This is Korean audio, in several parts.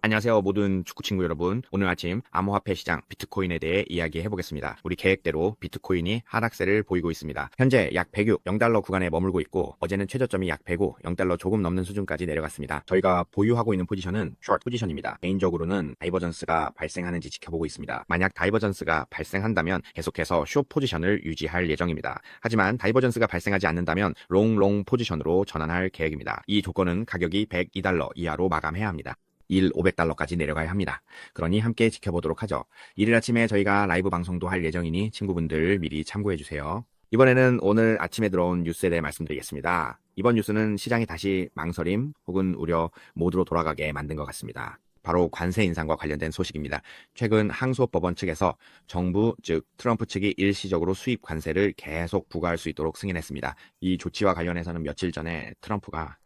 안녕하세요, 모든 축구 친구 여러분. 오늘 아침 암호화폐 시장 비트코인에 대해 이야기해 보겠습니다. 우리 계획대로 비트코인이 하락세를 보이고 있습니다. 현재 약 106, 0달러 구간에 머물고 있고 어제는 최저점이 약 105, 0달러 조금 넘는 수준까지 내려갔습니다. 저희가 보유하고 있는 포지션은 숏 포지션입니다. 개인적으로는 다이버전스가 발생하는지 지켜보고 있습니다. 만약 다이버전스가 발생한다면 계속해서 숏 포지션을 유지할 예정입니다. 하지만 다이버전스가 발생하지 않는다면 롱 포지션으로 전환할 계획입니다. 이 조건은 가격이 102달러 이하로 마감해야 합니다. 500달러까지 내려가야 합니다. 그러니 함께 지켜보도록 하죠. 일요일 아침에 저희가 라이브 방송도 할 예정이니 친구분들 미리 참고해주세요. 이번에는 오늘 아침에 들어온 뉴스에 대해 말씀드리겠습니다. 이번 뉴스는 시장이 다시 망설임 혹은 우려 모두로 돌아가게 만든 것 같습니다. 바로 관세 인상과 관련된 소식입니다. 최근 항소법원 측에서 정부, 즉 트럼프 측이 일시적으로 수입 관세를 계속 부과할 수 있도록 승인했습니다. 이 조치와 관련해서는 며칠 전에 트럼프가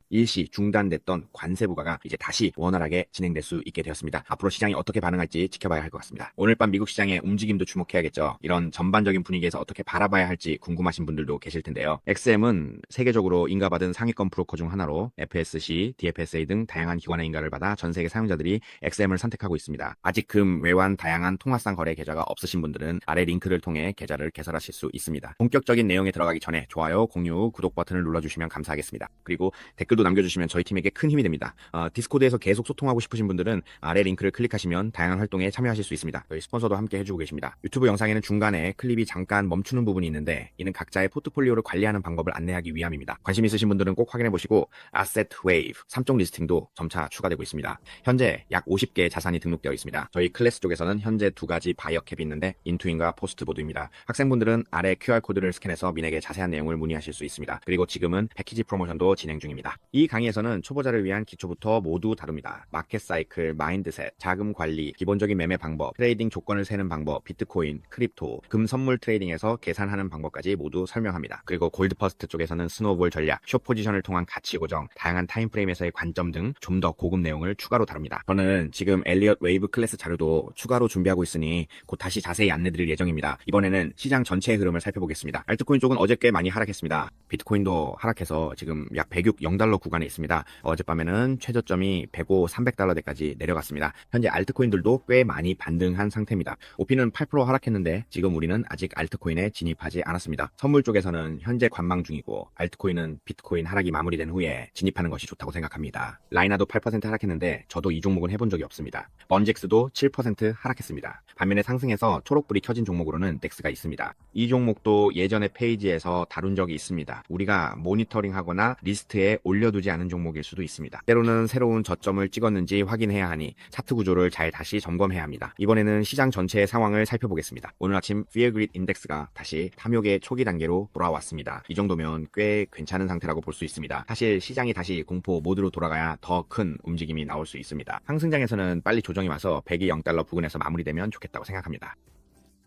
일시 중단됐던 관세 부과가 이제 다시 원활하게 진행될 수 있게 되었습니다. 앞으로 시장이 어떻게 반응할지 지켜봐야 할 것 같습니다. 오늘 밤 미국 시장의 움직임도 주목해야겠죠. 이런 전반적인 분위기에서 어떻게 바라봐야 할지 궁금하신 분들도 계실 텐데요. XM은 세계적으로 인가받은 상위권 브로커 중 하나로 FSC, DFSA 등 다양한 기관의 인가를 받아 전 세계 사용자들이 XM을 선택하고 있습니다. 아직 금, 외환 다양한 통화상 거래 계좌가 없으신 분들은 아래 링크를 통해 계좌를 개설하실 수 있습니다. 본격적인 내용에 들어가기 전에 좋아요, 공유, 구독 버튼을 눌러주시면 감사하겠습니다. 그리고 댓글도 남겨주시면 저희 팀에게 큰 힘이 됩니다. 디스코드에서 계속 소통하고 싶으신 분들은 아래 링크를 클릭하시면 다양한 활동에 참여하실 수 있습니다. 저희 스폰서도 함께 해주고 계십니다. 유튜브 영상에는 중간에 클립이 잠깐 멈추는 부분이 있는데 이는 각자의 포트폴리오를 관리하는 방법을 안내하기 위함입니다. 관심 있으신 분들은 꼭 확인해보시고 아셋 웨이브 3종 리스팅도 점차 추가되고 있습니다. 현재 약 50개의 자산이 등록되어 있습니다. 저희 클래스 쪽에서는 현재 2가지 바이어 캡이 있는데 인투인과 포스트보드입니다. 학생분들은 아래 QR코드를 스캔해서 민에게 자세한 내용을 문의하실 수 있습니다. 그리고 지금은 패키지 프로모션도 진행 중입니다. 이 강의에서는 초보자를 위한 기초부터 모두 다룹니다. 마켓 사이클, 마인드셋, 자금 관리, 기본적인 매매 방법, 트레이딩 조건을 세는 방법, 비트코인, 크립토, 금 선물 트레이딩에서 계산하는 방법까지 모두 설명합니다. 그리고 골드 퍼스트 쪽에서는 스노우볼 전략, 숏 포지션을 통한 가치 고정, 다양한 타임프레임에서의 관점 등 좀 더 고급 내용을 추가로 다룹니다. 저는 지금 엘리엇 웨이브 클래스 자료도 추가로 준비하고 있으니 곧 다시 자세히 안내드릴 예정입니다. 이번에는 시장 전체의 흐름을 살펴보겠습니다. 알트코인 쪽은 어제 꽤 많이 하락했습니다. 비트코인도 하락해서 지금 약 106, 0달러 구간에 있습니다. 어젯밤에는 최저점이 105, 300달러대까지 내려갔습니다. 현재 알트코인들도 꽤 많이 반등한 상태입니다. 오피는 8% 하락했는데 지금 우리는 아직 알트코인에 진입하지 않았습니다. 선물 쪽에서는 현재 관망 중이고 알트코인은 비트코인 하락이 마무리된 후에 진입하는 것이 좋다고 생각합니다. 라이나도 8% 하락했는데 저도 이 종목은 해본 적이 없습니다. 번젝스도 7% 하락했습니다. 반면에 상승해서 초록불이 켜진 종목으로는 덱스가 있습니다. 이 종목도 예전에 페이지에서 다룬 적이 있습니다. 우리가 모니터링하거나 리스트에 올려두지 않은 종목일 수도 있습니다. 때로는 새로운 저점을 찍었는지 확인해야 하니 차트 구조를 잘 다시 점검해야 합니다. 이번에는 시장 전체의 상황을 살펴보겠습니다. 오늘 아침 Fear Greed 인덱스가 다시 탐욕의 초기 단계로 돌아왔습니다. 이 정도면 꽤 괜찮은 상태라고 볼 수 있습니다. 사실 시장이 다시 공포 모드로 돌아가야 더 큰 움직임이 나올 수 있습니다. 상승장에서는 빨리 조정이 와서 102 0달러 부근에서 마무리되면 좋겠다고 생각합니다.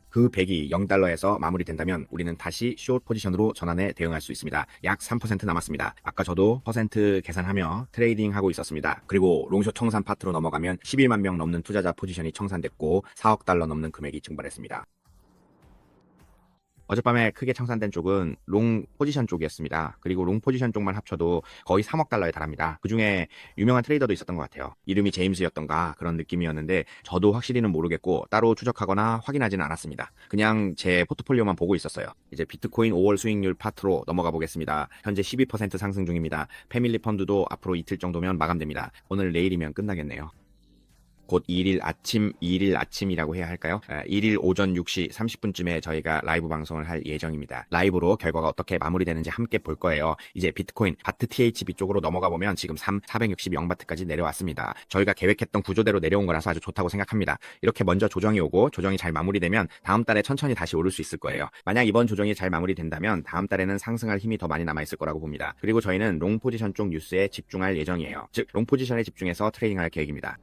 그 100이 0달러에서 마무리된다면 우리는 다시 숏 포지션으로 전환에 대응할 수 있습니다. 약 3% 남았습니다. 아까 저도 퍼센트 계산하며 트레이딩 하고 있었습니다. 그리고 롱숏 청산 파트로 넘어가면 11만 명 넘는 투자자 포지션이 청산됐고 4억 달러 넘는 금액이 증발했습니다. 어젯밤에 크게 청산된 쪽은 롱 포지션 쪽이었습니다. 그리고 롱 포지션 쪽만 합쳐도 거의 3억 달러에 달합니다. 그중에 유명한 트레이더도 있었던 것 같아요. 이름이 제임스였던가 그런 느낌이었는데 저도 확실히는 모르겠고 따로 추적하거나 확인하지는 않았습니다. 그냥 제 포트폴리오만 보고 있었어요. 이제 비트코인 5월 수익률 파트로 넘어가 보겠습니다. 현재 12% 상승 중입니다. 패밀리 펀드도 앞으로 이틀 정도면 마감됩니다. 오늘 내일이면 끝나겠네요. 곧 2일 아침이라고 해야 할까요? 1일 오전 6시 30분쯤에 저희가 라이브 방송을 할 예정입니다. 라이브로 결과가 어떻게 마무리되는지 함께 볼 거예요. 이제 비트코인 바트 THB 쪽으로 넘어가 보면 지금 460 0바트까지 내려왔습니다. 저희가 계획했던 구조대로 내려온 거라서 아주 좋다고 생각합니다. 이렇게 먼저 조정이 오고 조정이 잘 마무리되면 다음 달에 천천히 다시 오를 수 있을 거예요. 만약 이번 조정이 잘 마무리된다면 다음 달에는 상승할 힘이 더 많이 남아있을 거라고 봅니다. 그리고 저희는 롱 포지션 쪽 뉴스에 집중할 예정이에요. 즉 롱 포지션에 집중해서 트레이딩할 계획입니다.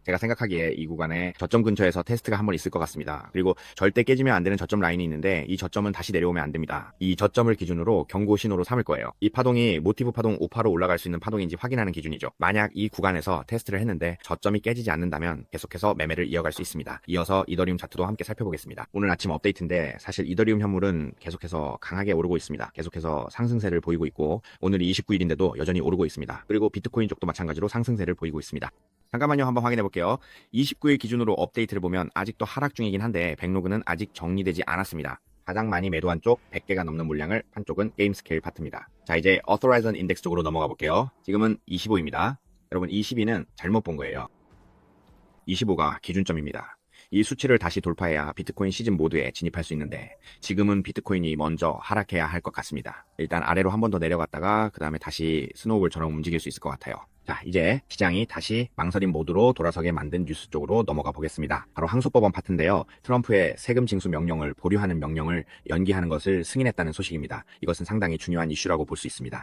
제가 생각하기에 이 구간에 저점 근처에서 테스트가 한번 있을 것 같습니다. 그리고 절대 깨지면 안 되는 저점 라인이 있는데 이 저점은 다시 내려오면 안 됩니다. 이 저점을 기준으로 경고 신호로 삼을 거예요. 이 파동이 모티브 파동 5파로 올라갈 수 있는 파동인지 확인하는 기준이죠. 만약 이 구간에서 테스트를 했는데 저점이 깨지지 않는다면 계속해서 매매를 이어갈 수 있습니다. 이어서 이더리움 차트도 함께 살펴보겠습니다. 오늘 아침 업데이트인데 사실 이더리움 현물은 계속해서 강하게 오르고 있습니다. 계속해서 상승세를 보이고 있고 오늘이 29일인데도 여전히 오르고 있습니다. 그리고 비트코인 쪽도 마찬가지로 상승세를 보이고 있습니다. 잠깐만요. 한번 확인해 볼게요. 29일 기준으로 업데이트를 보면 아직도 하락 중이긴 한데 백로그는 아직 정리되지 않았습니다. 가장 많이 매도한 쪽 100개가 넘는 물량을 판 쪽은 게임스케일 파트입니다. 자, 이제 Authorized 인덱스 쪽으로 넘어가 볼게요. 지금은 25입니다. 여러분 22는 잘못 본 거예요. 25가 기준점입니다. 이 수치를 다시 돌파해야 비트코인 시즌 모드에 진입할 수 있는데 지금은 비트코인이 먼저 하락해야 할 것 같습니다. 일단 아래로 한 번 더 내려갔다가 그 다음에 다시 스노우볼처럼 움직일 수 있을 것 같아요. 자, 이제 시장이 다시 망설임 모드로 돌아서게 만든 뉴스 쪽으로 넘어가 보겠습니다. 바로 항소법원 파트인데요. 트럼프의 세금 징수 명령을 보류하는 명령을 연기하는 것을 승인했다는 소식입니다. 이것은 상당히 중요한 이슈라고 볼 수 있습니다.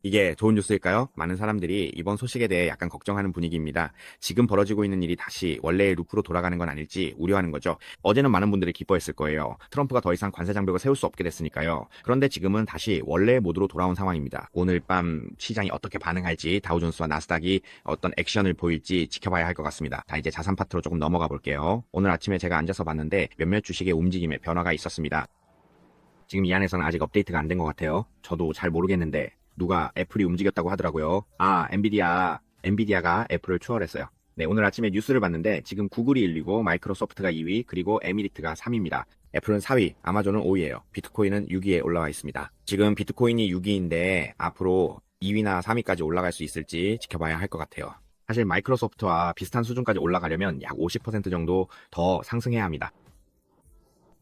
이게 좋은 뉴스일까요? 많은 사람들이 이번 소식에 대해 약간 걱정하는 분위기입니다. 지금 벌어지고 있는 일이 다시 원래의 루프로 돌아가는 건 아닐지 우려하는 거죠. 어제는 많은 분들이 기뻐했을 거예요. 트럼프가 더 이상 관세 장벽을 세울 수 없게 됐으니까요. 그런데 지금은 다시 원래의 모드로 돌아온 상황입니다. 오늘 밤 시장이 어떻게 반응할지 다우존스와 나스닥이 어떤 액션을 보일지 지켜봐야 할 것 같습니다. 자, 이제 자산 파트로 조금 넘어가 볼게요. 오늘 아침에 제가 앉아서 봤는데 몇몇 주식의 움직임에 변화가 있었습니다. 지금 이 안에서는 아직 업데이트가 안 된 것 같아요. 저도 잘 모르겠는데 누가 애플이 움직였다고 하더라고요. 엔비디아가 애플을 추월했어요. 네, 오늘 아침에 뉴스를 봤는데 지금 구글이 1위고 마이크로소프트가 2위 그리고 에미리트가 3위입니다. 애플은 4위, 아마존은 5위예요. 비트코인은 6위에 올라와 있습니다. 지금 비트코인이 6위인데 앞으로 2위나 3위까지 올라갈 수 있을지 지켜봐야 할 것 같아요. 사실 마이크로소프트와 비슷한 수준까지 올라가려면 약 50% 정도 더 상승해야 합니다.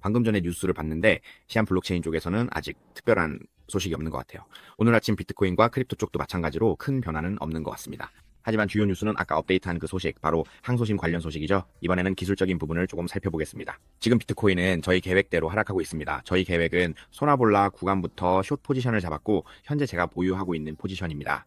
방금 전에 뉴스를 봤는데 시안 블록체인 쪽에서는 아직 특별한 소식이 없는 것 같아요. 오늘 아침 비트코인과 크립토 쪽도 마찬가지로 큰 변화는 없는 것 같습니다. 하지만 주요 뉴스는 아까 업데이트한 그 소식, 바로 항소심 관련 소식이죠. 이번에는 기술적인 부분을 조금 살펴보겠습니다. 지금 비트코인은 저희 계획대로 하락하고 있습니다. 저희 계획은 소나볼라 구간부터 숏 포지션을 잡았고 현재 제가 보유하고 있는 포지션입니다.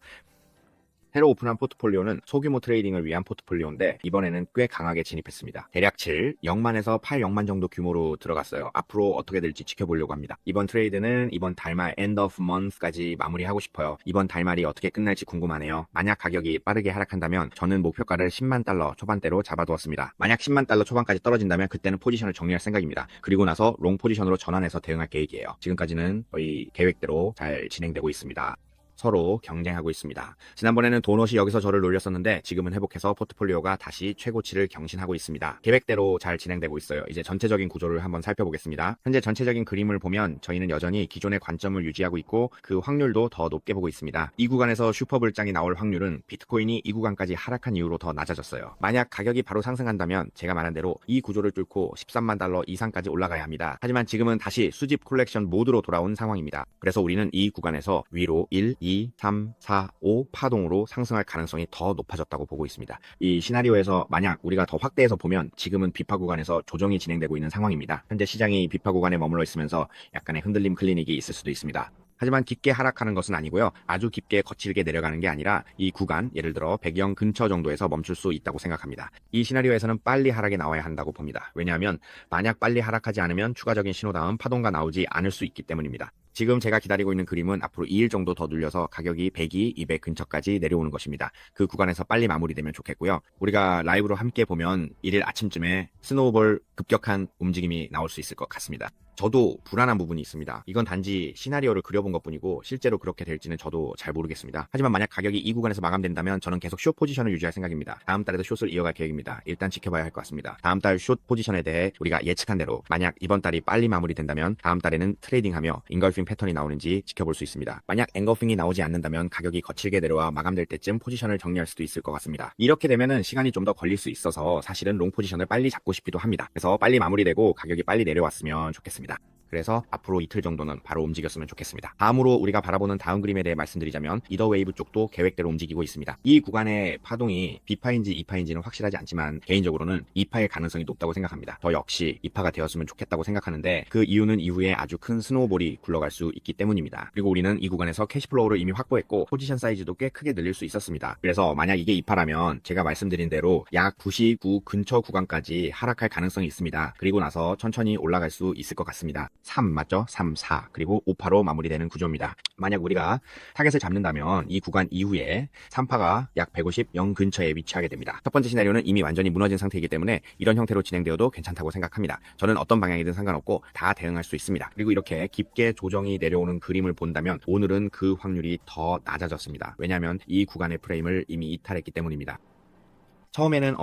새로 오픈한 포트폴리오는 소규모 트레이딩을 위한 포트폴리오인데 이번에는 꽤 강하게 진입했습니다. 대략 7, 0만에서 8, 0만 정도 규모로 들어갔어요. 앞으로 어떻게 될지 지켜보려고 합니다. 이번 트레이드는 이번 달말 end of month까지 마무리하고 싶어요. 이번 달말이 어떻게 끝날지 궁금하네요. 만약 가격이 빠르게 하락한다면 저는 목표가를 10만 달러 초반대로 잡아두었습니다. 만약 10만 달러 초반까지 떨어진다면 그때는 포지션을 정리할 생각입니다. 그리고 나서 롱 포지션으로 전환해서 대응할 계획이에요. 지금까지는 저희 계획대로 잘 진행되고 있습니다. 서로 경쟁하고 있습니다. 지난번에는 도넛이 여기서 저를 놀렸었는데 지금은 회복해서 포트폴리오가 다시 최고치를 경신하고 있습니다. 계획대로 잘 진행되고 있어요. 이제 전체적인 구조를 한번 살펴보겠습니다. 현재 전체적인 그림을 보면 저희는 여전히 기존의 관점을 유지하고 있고 그 확률도 더 높게 보고 있습니다. 이 구간에서 슈퍼불장이 나올 확률은 비트코인이 이 구간까지 하락한 이후로 더 낮아졌어요. 만약 가격이 바로 상승한다면 제가 말한 대로 이 구조를 뚫고 13만 달러 이상까지 올라가야 합니다. 하지만 지금은 다시 수집 콜렉션 모드로 돌아온 상황입니다. 그래서 우리는 이 구간에서 위로 1, 2, 3, 4, 5 파동으로 상승할 가능성이 더 높아졌다고 보고 있습니다. 이 시나리오에서 만약 우리가 더 확대해서 보면 지금은 비파 구간에서 조정이 진행되고 있는 상황입니다. 현재 시장이 비파 구간에 머물러 있으면서 약간의 흔들림 클리닉이 있을 수도 있습니다. 하지만 깊게 하락하는 것은 아니고요. 아주 깊게 거칠게 내려가는 게 아니라 이 구간, 예를 들어 100영 근처 정도에서 멈출 수 있다고 생각합니다. 이 시나리오에서는 빨리 하락이 나와야 한다고 봅니다. 왜냐하면 만약 빨리 하락하지 않으면 추가적인 신호 다음 파동가 나오지 않을 수 있기 때문입니다. 지금 제가 기다리고 있는 그림은 앞으로 2일 정도 더 눌려서 가격이 102, 200 근처까지 내려오는 것입니다. 그 구간에서 빨리 마무리되면 좋겠고요. 우리가 라이브로 함께 보면 1일 아침쯤에 스노우볼 급격한 움직임이 나올 수 있을 것 같습니다. 저도 불안한 부분이 있습니다. 이건 단지 시나리오를 그려본 것뿐이고 실제로 그렇게 될지는 저도 잘 모르겠습니다. 하지만 만약 가격이 이 구간에서 마감된다면 저는 계속 숏 포지션을 유지할 생각입니다. 다음 달에도 숏을 이어갈 계획입니다. 일단 지켜봐야 할 것 같습니다. 다음 달 숏 포지션에 대해 우리가 예측한 대로 만약 이번 달이 빨리 마무리된다면 다음 달에는 트레이딩하며 인걸핑 패턴이 나오는지 지켜볼 수 있습니다. 만약 앵거핑이 나오지 않는다면 가격이 거칠게 내려와 마감될 때쯤 포지션을 정리할 수도 있을 것 같습니다. 이렇게 되면은 시간이 좀 더 걸릴 수 있어서 사실은 롱 포지션을 빨리 잡고 싶기도 합니다. 그래서 빨리 마무리되고 가격이 빨리 내려왔으면 좋겠습니다. 있습니다. 그래서 앞으로 이틀 정도는 바로 움직였으면 좋겠습니다. 다음으로 우리가 바라보는 다음 그림에 대해 말씀드리자면 이더웨이브 쪽도 계획대로 움직이고 있습니다. 이 구간의 파동이 B파인지 E파인지는 확실하지 않지만 개인적으로는 E파의 가능성이 높다고 생각합니다. 저 역시 E파가 되었으면 좋겠다고 생각하는데 그 이유는 이후에 아주 큰 스노우볼이 굴러갈 수 있기 때문입니다. 그리고 우리는 이 구간에서 캐시플로우를 이미 확보했고 포지션 사이즈도 꽤 크게 늘릴 수 있었습니다. 그래서 만약 이게 E파라면 제가 말씀드린 대로 약 99 근처 구간까지 하락할 가능성이 있습니다. 그리고 나서 천천히 올라갈 수 있을 것 같습니다. 3 맞죠? 3, 4 그리고 5파로 마무리되는 구조입니다. 만약 우리가 타겟을 잡는다면 이 구간 이후에 3파가 약 150, 0 근처에 위치하게 됩니다. 첫 번째 시나리오는 이미 완전히 무너진 상태이기 때문에 이런 형태로 진행되어도 괜찮다고 생각합니다. 저는 어떤 방향이든 상관없고 다 대응할 수 있습니다. 그리고 이렇게 깊게 조정이 내려오는 그림을 본다면 오늘은 그 확률이 더 낮아졌습니다. 왜냐하면 이 구간의 프레임을 이미 이탈했기 때문입니다. 처음에는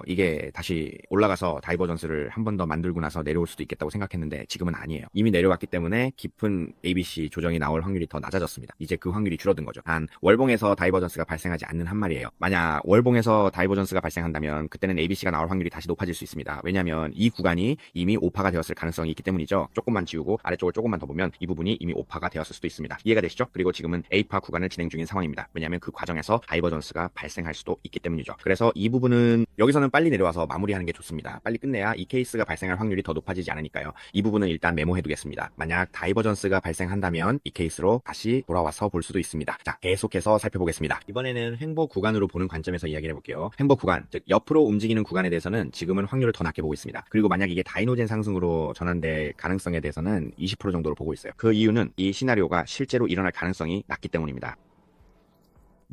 이게 다시 올라가서 다이버전스를 한 번 더 만들고 나서 내려올 수도 있겠다고 생각했는데 지금은 아니에요. 이미 내려왔기 때문에 깊은 ABC 조정이 나올 확률이 더 낮아졌습니다. 이제 그 확률이 줄어든 거죠. 단 월봉에서 다이버전스가 발생하지 않는 한 말이에요. 만약 월봉에서 다이버전스가 발생한다면 그때는 ABC가 나올 확률이 다시 높아질 수 있습니다. 왜냐하면 이 구간이 이미 오파가 되었을 가능성이 있기 때문이죠. 조금만 지우고 아래쪽을 조금만 더 보면 이 부분이 이미 오파가 되었을 수도 있습니다. 이해가 되시죠? 그리고 지금은 A파 구간을 진행 중인 상황입니다. 왜냐하면 그 과정에서 다이버전스가 발생할 수도 있기 때문이죠. 그래서 이 부분은 여기서는 빨리 내려와서 마무리하는 게 좋습니다. 빨리 끝내야 이 케이스가 발생할 확률이 더 높아지지 않으니까요. 이 부분은 일단 메모해 두겠습니다. 만약 다이버전스가 발생한다면 이 케이스로 다시 돌아와서 볼 수도 있습니다. 자, 계속해서 살펴보겠습니다. 이번에는 횡보 구간으로 보는 관점에서 이야기를 해볼게요. 횡보 구간, 즉 옆으로 움직이는 구간에 대해서는 지금은 확률을 더 낮게 보고 있습니다. 그리고 만약 이게 다이노젠 상승으로 전환될 가능성에 대해서는 20% 정도로 보고 있어요. 그 이유는 이 시나리오가 실제로 일어날 가능성이 낮기 때문입니다.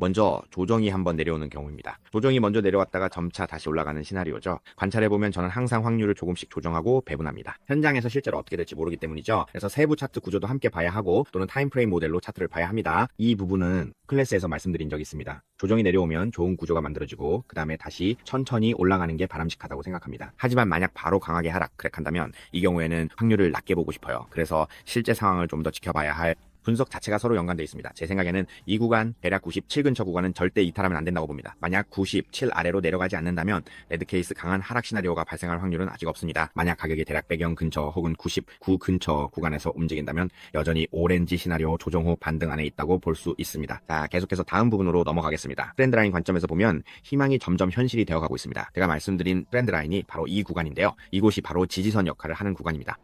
먼저 조정이 한번 내려오는 경우입니다. 조정이 먼저 내려왔다가 점차 다시 올라가는 시나리오죠. 관찰해보면 저는 항상 확률을 조금씩 조정하고 배분합니다. 현장에서 실제로 어떻게 될지 모르기 때문이죠. 그래서 세부 차트 구조도 함께 봐야 하고 또는 타임프레임 모델로 차트를 봐야 합니다. 이 부분은 클래스에서 말씀드린 적이 있습니다. 조정이 내려오면 좋은 구조가 만들어지고 그 다음에 다시 천천히 올라가는 게 바람직하다고 생각합니다. 하지만 만약 바로 강하게 하락 크랙한다면 이 경우에는 확률을 낮게 보고 싶어요. 그래서 실제 상황을 좀 더 지켜봐야 할 분석 자체가 서로 연관되어 있습니다. 제 생각에는 이 구간 대략 97 근처 구간은 절대 이탈하면 안 된다고 봅니다. 만약 97 아래로 내려가지 않는다면 레드케이스 강한 하락 시나리오가 발생할 확률은 아직 없습니다. 만약 가격이 대략 100영 근처 혹은 99 근처 구간에서 움직인다면 여전히 오렌지 시나리오 조정 후 반등 안에 있다고 볼 수 있습니다. 자, 계속해서 다음 부분으로 넘어가겠습니다. 트렌드라인 관점에서 보면 희망이 점점 현실이 되어가고 있습니다. 제가 말씀드린 트렌드라인이 바로 이 구간인데요. 이곳이 바로 지지선 역할을 하는 구간입니다.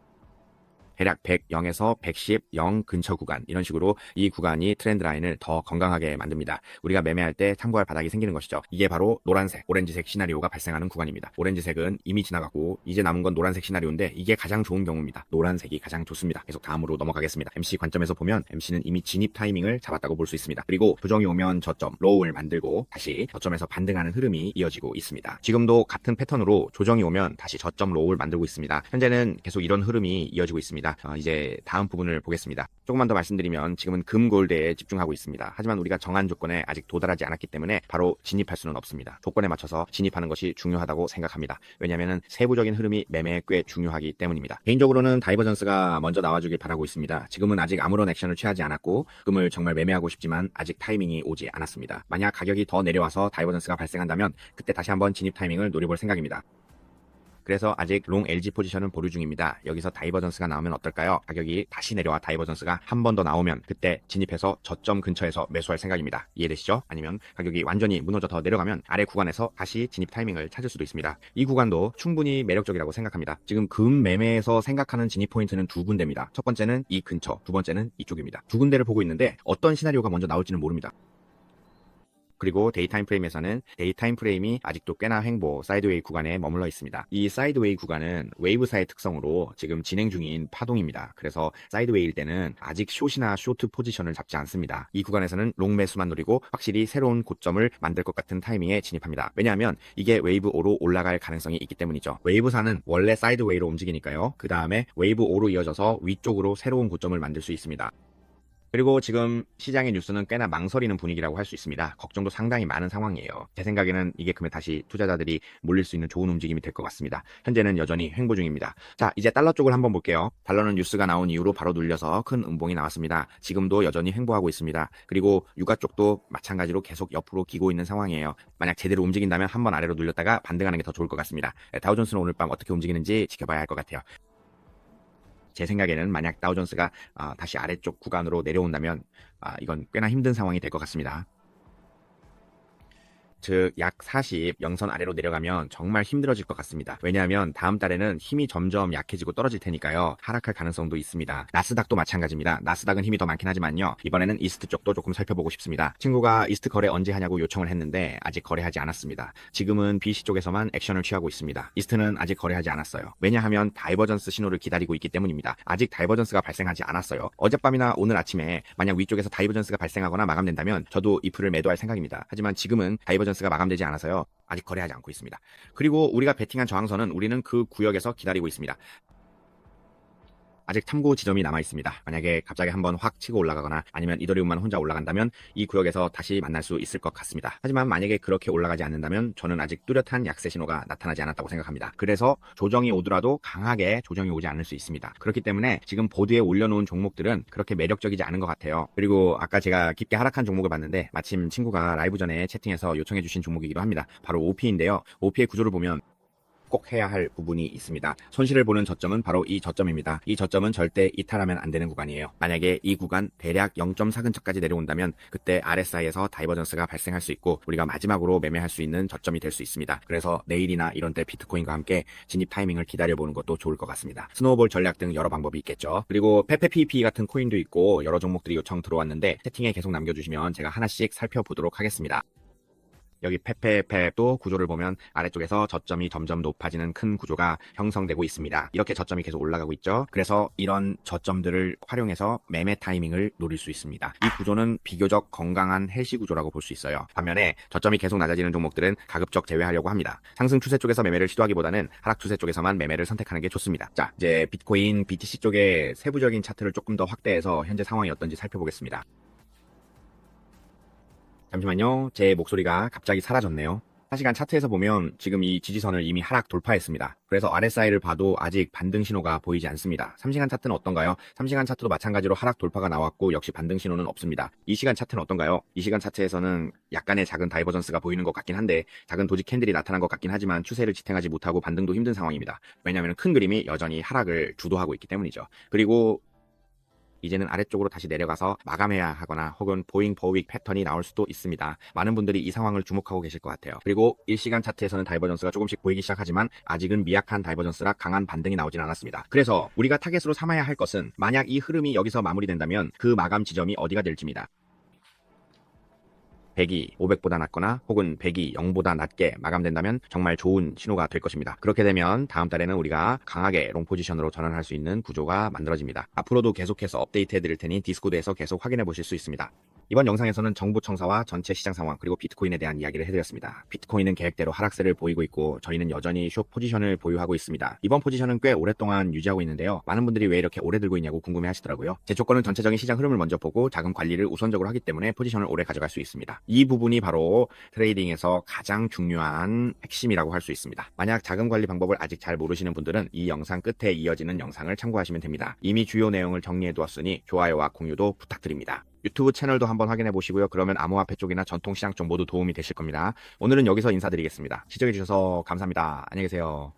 대략 100, 0에서 110, 0 근처 구간 이런 식으로 이 구간이 트렌드 라인을 더 건강하게 만듭니다. 우리가 매매할 때 참고할 바닥이 생기는 것이죠. 이게 바로 노란색, 오렌지색 시나리오가 발생하는 구간입니다. 오렌지색은 이미 지나갔고 이제 남은 건 노란색 시나리오인데 이게 가장 좋은 경우입니다. 노란색이 가장 좋습니다. 계속 다음으로 넘어가겠습니다. MC 관점에서 보면 MC는 이미 진입 타이밍을 잡았다고 볼 수 있습니다. 그리고 조정이 오면 저점, 로우를 만들고 다시 저점에서 반등하는 흐름이 이어지고 있습니다. 지금도 같은 패턴으로 조정이 오면 다시 저점 로우를 만들고 있습니다. 현재는 계속 이런 흐름이 이어지고 있습니다. 이제 다음 부분을 보겠습니다. 조금만 더 말씀드리면 지금은 금골드에 집중하고 있습니다. 하지만 우리가 정한 조건에 아직 도달하지 않았기 때문에 바로 진입할 수는 없습니다. 조건에 맞춰서 진입하는 것이 중요하다고 생각합니다. 왜냐하면 세부적인 흐름이 매매에 꽤 중요하기 때문입니다. 개인적으로는 다이버전스가 먼저 나와주길 바라고 있습니다. 지금은 아직 아무런 액션을 취하지 않았고 금을 정말 매매하고 싶지만 아직 타이밍이 오지 않았습니다. 만약 가격이 더 내려와서 다이버전스가 발생한다면 그때 다시 한번 진입 타이밍을 노려볼 생각입니다. 그래서 아직 롱 LG 포지션은 보류 중입니다. 여기서 다이버전스가 나오면 어떨까요? 가격이 다시 내려와 다이버전스가 한 번 더 나오면 그때 진입해서 저점 근처에서 매수할 생각입니다. 이해되시죠? 아니면 가격이 완전히 무너져 더 내려가면 아래 구간에서 다시 진입 타이밍을 찾을 수도 있습니다. 이 구간도 충분히 매력적이라고 생각합니다. 지금 금 매매에서 생각하는 진입 포인트는 두 군데입니다. 첫 번째는 이 근처, 두 번째는 이쪽입니다. 두 군데를 보고 있는데 어떤 시나리오가 먼저 나올지는 모릅니다. 그리고 데이타임 프레임에서는 데이타임 프레임이 아직도 꽤나 횡보 사이드웨이 구간에 머물러 있습니다. 이 사이드웨이 구간은 웨이브사의 특성으로 지금 진행 중인 파동입니다. 그래서 사이드웨이일 때는 아직 숏이나 쇼트 포지션을 잡지 않습니다. 이 구간에서는 롱 매수만 노리고 확실히 새로운 고점을 만들 것 같은 타이밍에 진입합니다. 왜냐하면 이게 웨이브 O로 올라갈 가능성이 있기 때문이죠. 웨이브사는 원래 사이드웨이로 움직이니까요. 그 다음에 웨이브 O로 이어져서 위쪽으로 새로운 고점을 만들 수 있습니다. 그리고 지금 시장의 뉴스는 꽤나 망설이는 분위기라고 할 수 있습니다. 걱정도 상당히 많은 상황이에요. 제 생각에는 이게 금에 다시 투자자들이 몰릴 수 있는 좋은 움직임이 될 것 같습니다. 현재는 여전히 횡보 중입니다. 자, 이제 달러 쪽을 한번 볼게요. 달러는 뉴스가 나온 이후로 바로 눌려서 큰 음봉이 나왔습니다. 지금도 여전히 횡보하고 있습니다. 그리고 유가 쪽도 마찬가지로 계속 옆으로 기고 있는 상황이에요. 만약 제대로 움직인다면 한번 아래로 눌렸다가 반등하는 게 더 좋을 것 같습니다. 다우존스는 오늘 밤 어떻게 움직이는지 지켜봐야 할 것 같아요. 제 생각에는 만약 다우존스가 다시 아래쪽 구간으로 내려온다면 이건 꽤나 힘든 상황이 될 것 같습니다. 즉 약 40 영선 아래로 내려가면 정말 힘들어질 것 같습니다. 왜냐하면 다음 달에는 힘이 점점 약해지고 떨어질 테니까요. 하락할 가능성도 있습니다. 나스닥도 마찬가지입니다. 나스닥은 힘이 더 많긴 하지만요. 이번에는 이스트 쪽도 조금 살펴보고 싶습니다. 친구가 이스트 거래 언제 하냐고 요청을 했는데 아직 거래하지 않았습니다. 지금은 BC 쪽에서만 액션을 취하고 있습니다. 이스트는 아직 거래하지 않았어요. 왜냐하면 다이버전스 신호를 기다리고 있기 때문입니다. 아직 다이버전스가 발생하지 않았어요. 어젯밤이나 오늘 아침에 만약 위쪽에서 다이버전스가 발생하거나 마감된다면 저도 이 풀을 매도할 생각입니다. 하지만 지금은 다이버전스가 마감되지 않아서요. 아직 거래하지 않고 있습니다. 그리고 우리가 베팅한 저항선은 우리는 그 구역에서 기다리고 있습니다. 아직 탐구 지점이 남아 있습니다. 만약에 갑자기 한번 확 치고 올라가거나 아니면 이더리움만 혼자 올라간다면 이 구역에서 다시 만날 수 있을 것 같습니다. 하지만 만약에 그렇게 올라가지 않는다면 저는 아직 뚜렷한 약세 신호가 나타나지 않았다고 생각합니다. 그래서 조정이 오더라도 강하게 조정이 오지 않을 수 있습니다. 그렇기 때문에 지금 보드에 올려놓은 종목들은 그렇게 매력적이지 않은 것 같아요. 그리고 아까 제가 깊게 하락한 종목을 봤는데 마침 친구가 라이브 전에 채팅에서 요청해주신 종목이기도 합니다. 바로 OP인데요. OP의 구조를 보면 꼭 해야 할 부분이 있습니다. 손실을 보는 저점은 바로 이 저점입니다. 이 저점은 절대 이탈하면 안 되는 구간이에요. 만약에 이 구간 대략 0.4 근처까지 내려온다면 그때 RSI에서 다이버전스가 발생할 수 있고 우리가 마지막으로 매매할 수 있는 저점이 될 수 있습니다. 그래서 내일이나 이런 때 비트코인과 함께 진입 타이밍을 기다려보는 것도 좋을 것 같습니다. 스노우볼 전략 등 여러 방법이 있겠죠. 그리고 페페PP 같은 코인도 있고 여러 종목들이 요청 들어왔는데 채팅에 계속 남겨주시면 제가 하나씩 살펴보도록 하겠습니다. 여기 페페도 구조를 보면 아래쪽에서 저점이 점점 높아지는 큰 구조가 형성되고 있습니다. 이렇게 저점이 계속 올라가고 있죠. 그래서 이런 저점들을 활용해서 매매 타이밍을 노릴 수 있습니다. 이 구조는 비교적 건강한 헬시 구조라고 볼 수 있어요. 반면에 저점이 계속 낮아지는 종목들은 가급적 제외하려고 합니다. 상승 추세 쪽에서 매매를 시도하기보다는 하락 추세 쪽에서만 매매를 선택하는 게 좋습니다. 자, 이제 비트코인 BTC 쪽의 세부적인 차트를 조금 더 확대해서 현재 상황이 어떤지 살펴보겠습니다. 잠시만요. 제 목소리가 갑자기 사라졌네요. 4시간 차트에서 보면 지금 이 지지선을 이미 하락 돌파했습니다. 그래서 RSI를 봐도 아직 반등 신호가 보이지 않습니다. 3시간 차트는 어떤가요? 3시간 차트도 마찬가지로 하락 돌파가 나왔고 역시 반등 신호는 없습니다. 2시간 차트는 어떤가요? 2시간 차트에서는 약간의 작은 다이버전스가 보이는 것 같긴 한데 작은 도지 캔들이 나타난 것 같긴 하지만 추세를 지탱하지 못하고 반등도 힘든 상황입니다. 왜냐하면 큰 그림이 여전히 하락을 주도하고 있기 때문이죠. 그리고 이제는 아래쪽으로 다시 내려가서 마감해야 하거나 혹은 보잉 버윅 패턴이 나올 수도 있습니다. 많은 분들이 이 상황을 주목하고 계실 것 같아요. 그리고 1시간 차트에서는 다이버전스가 조금씩 보이기 시작하지만 아직은 미약한 다이버전스라 강한 반등이 나오진 않았습니다. 그래서 우리가 타겟으로 삼아야 할 것은 만약 이 흐름이 여기서 마무리된다면 그 마감 지점이 어디가 될지입니다. 100이 500보다 낮거나 혹은 100이 0보다 낮게 마감된다면 정말 좋은 신호가 될 것입니다. 그렇게 되면 다음 달에는 우리가 강하게 롱 포지션으로 전환할 수 있는 구조가 만들어집니다. 앞으로도 계속해서 업데이트 해드릴 테니 디스코드에서 계속 확인해 보실 수 있습니다. 이번 영상에서는 정보청사와 전체 시장 상황 그리고 비트코인에 대한 이야기를 해드렸습니다. 비트코인은 계획대로 하락세를 보이고 있고 저희는 여전히 숏 포지션을 보유하고 있습니다. 이번 포지션은 꽤 오랫동안 유지하고 있는데요. 많은 분들이 왜 이렇게 오래 들고 있냐고 궁금해 하시더라고요. 제 조건은 전체적인 시장 흐름을 먼저 보고 자금 관리를 우선적으로 하기 때문에 포지션을 오래 가져갈 수 있습니다. 이 부분이 바로 트레이딩에서 가장 중요한 핵심이라고 할 수 있습니다. 만약 자금 관리 방법을 아직 잘 모르시는 분들은 이 영상 끝에 이어지는 영상을 참고하시면 됩니다. 이미 주요 내용을 정리해 두었으니 좋아요와 공유도 부탁드립니다. 유튜브 채널도 한번 확인해 보시고요. 그러면 암호화폐 쪽이나 전통시장 쪽 모두 도움이 되실 겁니다. 오늘은 여기서 인사드리겠습니다. 시청해 주셔서 감사합니다. 안녕히 계세요.